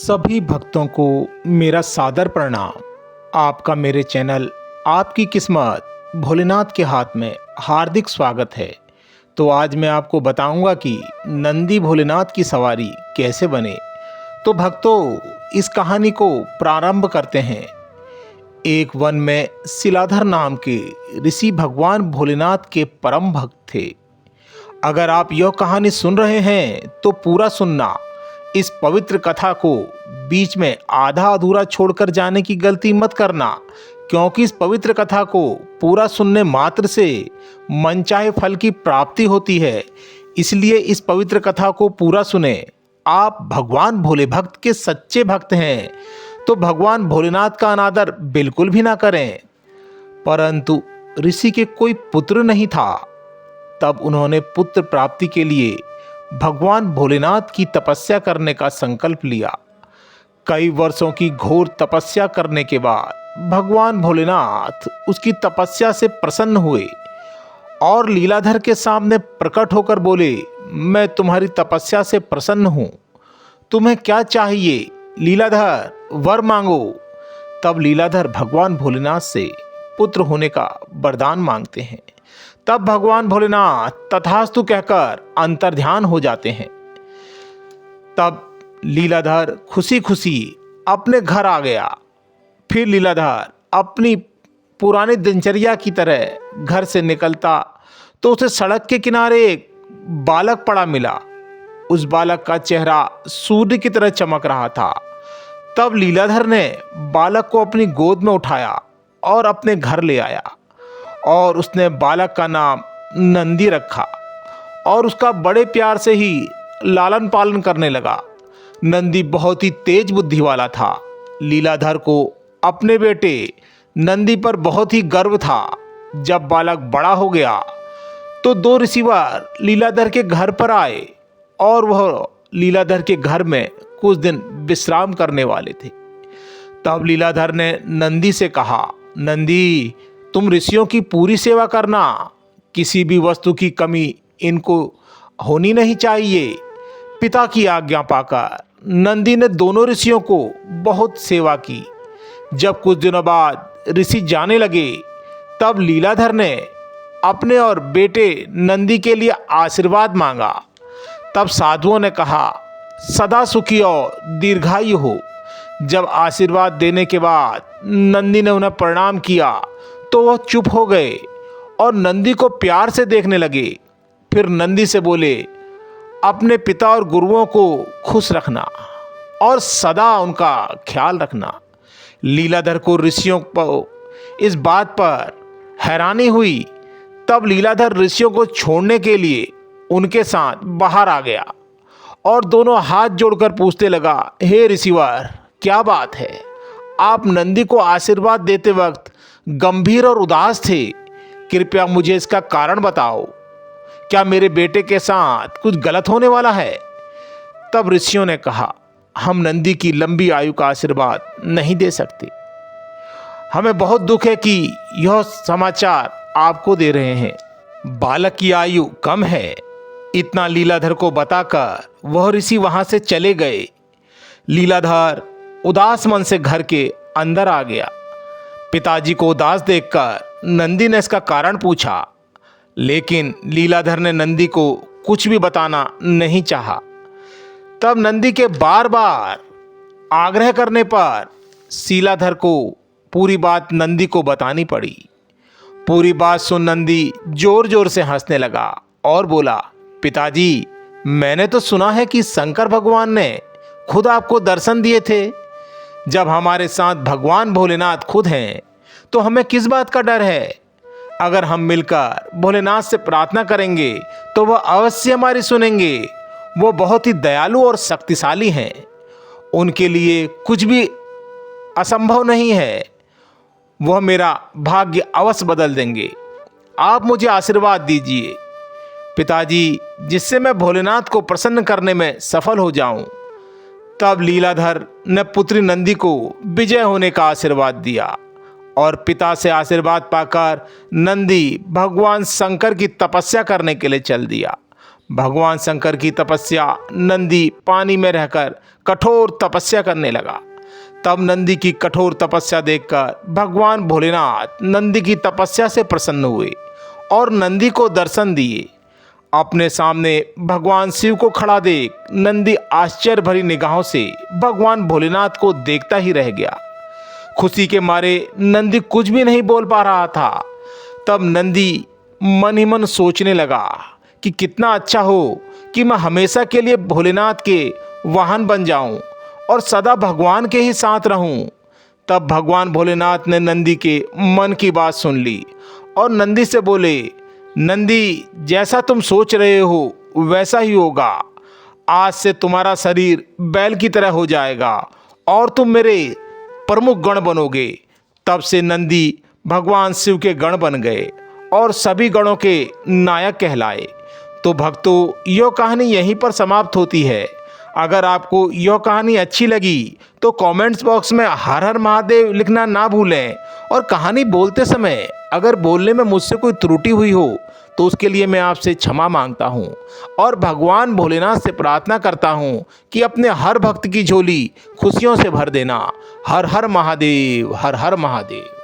सभी भक्तों को मेरा सादर प्रणाम। आपका मेरे चैनल आपकी किस्मत भोलेनाथ के हाथ में हार्दिक स्वागत है। तो आज मैं आपको बताऊंगा कि नंदी भोलेनाथ की सवारी कैसे बने। तो भक्तों, इस कहानी को प्रारंभ करते हैं। एक वन में शिलाधर नाम के ऋषि भगवान भोलेनाथ के परम भक्त थे। अगर आप यह कहानी सुन रहे हैं तो पूरा सुनना। इस पवित्र कथा को बीच में आधा अधूरा छोड़कर जाने की गलती मत करना, क्योंकि इस पवित्र कथा को पूरा सुनने मात्र से मनचाहे फल की प्राप्ति होती है। इसलिए इस पवित्र कथा को पूरा सुने। आप भगवान भोले भक्त के सच्चे भक्त हैं तो भगवान भोलेनाथ का अनादर बिल्कुल भी ना करें। परंतु ऋषि के कोई पुत्र नहीं था। तब उन्होंने पुत्र प्राप्ति के लिए भगवान भोलेनाथ की तपस्या करने का संकल्प लिया। कई वर्षों की घोर तपस्या करने के बाद भगवान भोलेनाथ उसकी तपस्या से प्रसन्न हुए और लीलाधर के सामने प्रकट होकर बोले, मैं तुम्हारी तपस्या से प्रसन्न हूं। तुम्हें क्या चाहिए? लीलाधर, वर मांगो। तब लीलाधर भगवान भोलेनाथ से पुत्र होने का वरदान मांगते हैं। तब भगवान भोलेनाथ तथास्तु कहकर अंतर्ध्यान हो जाते हैं। तब लीलाधर खुशी खुशी अपने घर आ गया। फिर लीलाधर अपनी पुरानी दिनचर्या की तरह घर से निकलता तो उसे सड़क के किनारे एक बालक पड़ा मिला। उस बालक का चेहरा सूर्य की तरह चमक रहा था। तब लीलाधर ने बालक को अपनी गोद में उठाया और अपने घर ले आया और उसने बालक का नाम नंदी रखा और उसका बड़े प्यार से ही लालन पालन करने लगा। नंदी बहुत ही तेज बुद्धि वाला था। लीलाधर को अपने बेटे नंदी पर बहुत ही गर्व था। जब बालक बड़ा हो गया तो दो ऋषिवर लीलाधर के घर पर आए और वह लीलाधर के घर में कुछ दिन विश्राम करने वाले थे। तब लीलाधर ने नंदी से कहा, नंदी, तुम ऋषियों की पूरी सेवा करना। किसी भी वस्तु की कमी इनको होनी नहीं चाहिए। पिता की आज्ञा पाकर नंदी ने दोनों ऋषियों को बहुत सेवा की। जब कुछ दिनों बाद ऋषि जाने लगे तब लीलाधर ने अपने और बेटे नंदी के लिए आशीर्वाद मांगा। तब साधुओं ने कहा, सदा सुखी और दीर्घायु हो। जब आशीर्वाद देने के बाद नंदी ने उन्हें प्रणाम किया तो वह चुप हो गए और नंदी को प्यार से देखने लगे। फिर नंदी से बोले, अपने पिता और गुरुओं को खुश रखना और सदा उनका ख्याल रखना। लीलाधर को ऋषियों को इस बात पर हैरानी हुई। तब लीलाधर ऋषियों को छोड़ने के लिए उनके साथ बाहर आ गया और दोनों हाथ जोड़कर पूछने लगा, हे ऋषिवर, क्या बात है? आप नंदी को आशीर्वाद देते वक्त गंभीर और उदास थे। कृपया मुझे इसका कारण बताओ। क्या मेरे बेटे के साथ कुछ गलत होने वाला है? तब ऋषियों ने कहा, हम नंदी की लंबी आयु का आशीर्वाद नहीं दे सकते। हमें बहुत दुख है कि यह समाचार आपको दे रहे हैं। बालक की आयु कम है। इतना लीलाधर को बताकर वह ऋषि वहां से चले गए। लीलाधर उदास मन से घर के अंदर आ गया। पिताजी को उदास देखकर नंदी ने इसका कारण पूछा, लेकिन लीलाधर ने नंदी को कुछ भी बताना नहीं चाहा। तब नंदी के बार बार आग्रह करने पर शीलाधर को पूरी बात नंदी को बतानी पड़ी। पूरी बात सुन नंदी जोर जोर से हंसने लगा और बोला, पिताजी, मैंने तो सुना है कि शंकर भगवान ने खुद आपको दर्शन दिए थे। जब हमारे साथ भगवान भोलेनाथ खुद हैं तो हमें किस बात का डर है? अगर हम मिलकर भोलेनाथ से प्रार्थना करेंगे तो वह अवश्य हमारी सुनेंगे। वो बहुत ही दयालु और शक्तिशाली हैं। उनके लिए कुछ भी असंभव नहीं है। वह मेरा भाग्य अवश्य बदल देंगे। आप मुझे आशीर्वाद दीजिए पिताजी, जिससे मैं भोलेनाथ को प्रसन्न करने में सफल हो जाऊं। तब लीलाधर ने पुत्री नंदी को विजय होने का आशीर्वाद दिया और पिता से आशीर्वाद पाकर नंदी भगवान शंकर की तपस्या करने के लिए चल दिया। भगवान शंकर की तपस्या नंदी पानी में रहकर कठोर तपस्या करने लगा। तब नंदी की कठोर तपस्या देखकर भगवान भोलेनाथ नंदी की तपस्या से प्रसन्न हुए और नंदी को दर्शन दिए। अपने सामने भगवान शिव को खड़ा देख नंदी आश्चर्य भरी निगाहों से भगवान भोलेनाथ को देखता ही रह गया। खुशी के मारे नंदी कुछ भी नहीं बोल पा रहा था। तब नंदी मन ही मन सोचने लगा कि कितना अच्छा हो कि मैं हमेशा के लिए भोलेनाथ के वाहन बन जाऊं और सदा भगवान के ही साथ रहूं। तब भगवान भोलेनाथ ने नंदी के मन की बात सुन ली और नंदी से बोले, नंदी, जैसा तुम सोच रहे हो वैसा ही होगा। आज से तुम्हारा शरीर बैल की तरह हो जाएगा और तुम मेरे प्रमुख गण बनोगे। तब से नंदी भगवान शिव के गण बन गए और सभी गणों के नायक कहलाए। तो भक्तों, यह कहानी यहीं पर समाप्त होती है। अगर आपको यह कहानी अच्छी लगी तो कमेंट्स बॉक्स में हर हर महादेव लिखना ना भूलें। और कहानी बोलते समय अगर बोलने में मुझसे कोई त्रुटि हुई हो तो उसके लिए मैं आपसे क्षमा मांगता हूँ और भगवान भोलेनाथ से प्रार्थना करता हूँ कि अपने हर भक्त की झोली खुशियों से भर देना। हर हर महादेव, हर हर महादेव।